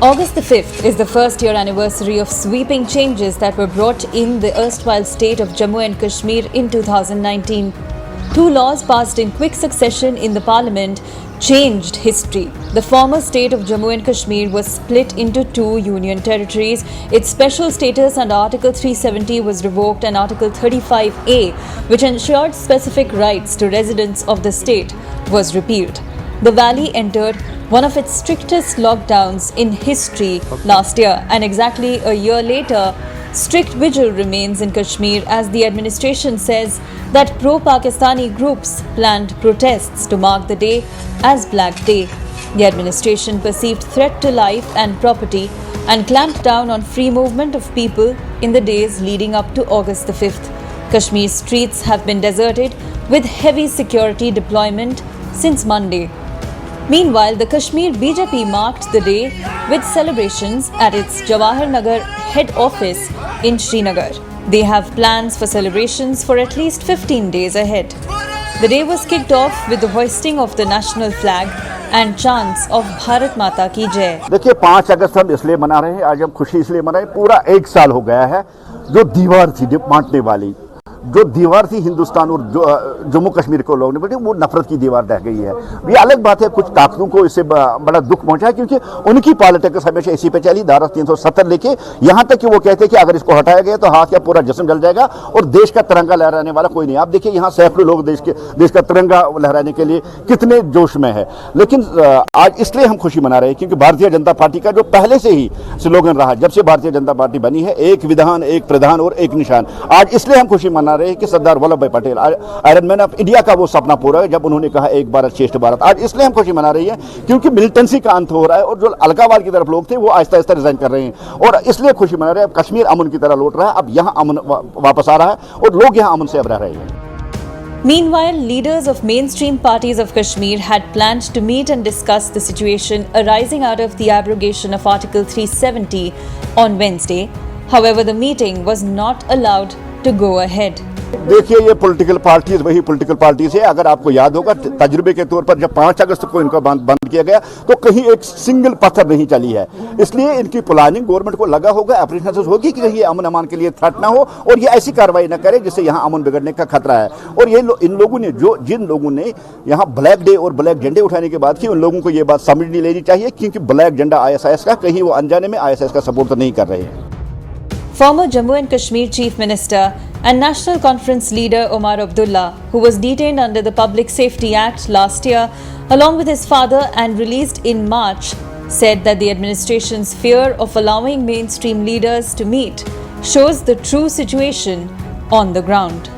August the 5th is the first year anniversary of sweeping changes that were brought in the erstwhile state of Jammu and Kashmir in 2019. Two laws passed in quick succession in the parliament changed history. The former state of Jammu and Kashmir was split into two union territories. Its special status under Article 370 was revoked and Article 35A, which ensured specific rights to residents of the state, was repealed. The valley entered one of its strictest lockdowns in history last year, and exactly a year later, strict vigil remains in Kashmir as the administration says that pro-Pakistani groups planned protests to mark the day as Black Day. The administration perceived threat to life and property and clamped down on free movement of people in the days leading up to August the 5th. Kashmir's streets have been deserted with heavy security deployment since Monday. Meanwhile, the Kashmir BJP marked the day with celebrations at its Jawahar Nagar head office in Srinagar. They have plans for celebrations for at least 15 days ahead. The day was kicked off with the hoisting of the national flag and chants of Bharat Mata Ki Jai. देखिए 5 अगस्त हम इसलिए मना रहे हैं, आज हम खुशी इसलिए मनाएं, पूरा 1 साल हो गया है जो दीवार थी बांटने वाली, जो दीवार थी हिंदुस्तान और जम्मू कश्मीर को लोगों ने, वो नफरत की दीवार रह गई है। ये अलग बात है, कुछ ताकतों को इससे बड़ा दुख पहुंचा है क्योंकि उनकी पॉलिटिक्स हमेशा इसी पे चली, धारा 370 लेके यहाँ तक कि वो कहते हैं कि अगर इसको हटाया गया तो हाथ या पूरा जिस्म जल जाएगा और देश का तिरंगा लहराने वाला कोई नहीं। आप देखिए यहाँ सैकड़ों लोग देश का तिरंगा लहराने के लिए कितने जोश में है। लेकिन आज इसलिए हम खुशी मना रहे हैं क्योंकि भारतीय जनता पार्टी का जो पहले से ही स्लोगन रहा, जब से भारतीय जनता पार्टी बनी है, एक विधान, एक प्रधान और एक निशान, आज इसलिए हम खुशी मना रहे हैं कि सरदार वल्लभ भाई Patel, iron man of India का वो सपना पूरा है जब उन्होंने कहा एक भारत श्रेष्ठ भारत। आज इसलिए हम खुशी मना रही है क्योंकि मिलिटेंसी का अंत हो रहा है और जो अलगाववाद की तरफ लोग थे वो आहिस्ता आहिस्ता रिजाइन कर रहे हैं और इसलिए खुशी मना रहे हैं। कश्मीर अमन की तरह लौट रहा है, अब यहाँ अमन वापस आ रहा है और लोग यहाँ अमन से अब रह रहे हैं। Meanwhile, leaders of mainstream parties of Kashmir had planned to meet and discuss the situation arising out of the abrogation of Article 370 on Wednesday. However, the meeting was not allowed to go ahead. देखिए ये political parties वही political parties है। अगर आपको याद होगा तजुर्बे के तौर पर जब 5 अगस्त को इनको बंद किया गया तो कहीं एक सिंगल पत्थर नहीं चली है, इसलिए इनकी प्लानिंग गवर्नमेंट को लगा होगा, अप्रीहेंशन होगी कि कहीं ये अमन अमान के लिए थ्रेट ना हो और ये ऐसी कार्रवाई ना करे जिससे यहाँ अमन बिगड़ने का खतरा है। और ये इन लोगों ने जिन लोगों ने यहाँ ब्लैक डे और ब्लैक झंडे उठाने के बाद की, उन लोगों को ये बात समझ नहीं लेनी चाहिए क्योंकि ब्लैक झंडा ISIS का, कहीं वो अनजाने में ISIS का सपोर्ट तो नहीं कर रहे हैं। Former Jammu and Kashmir Chief Minister and National Conference leader Omar Abdullah, who was detained under the Public Safety Act last year, along with his father and released in March, said that the administration's fear of allowing mainstream leaders to meet shows the true situation on the ground.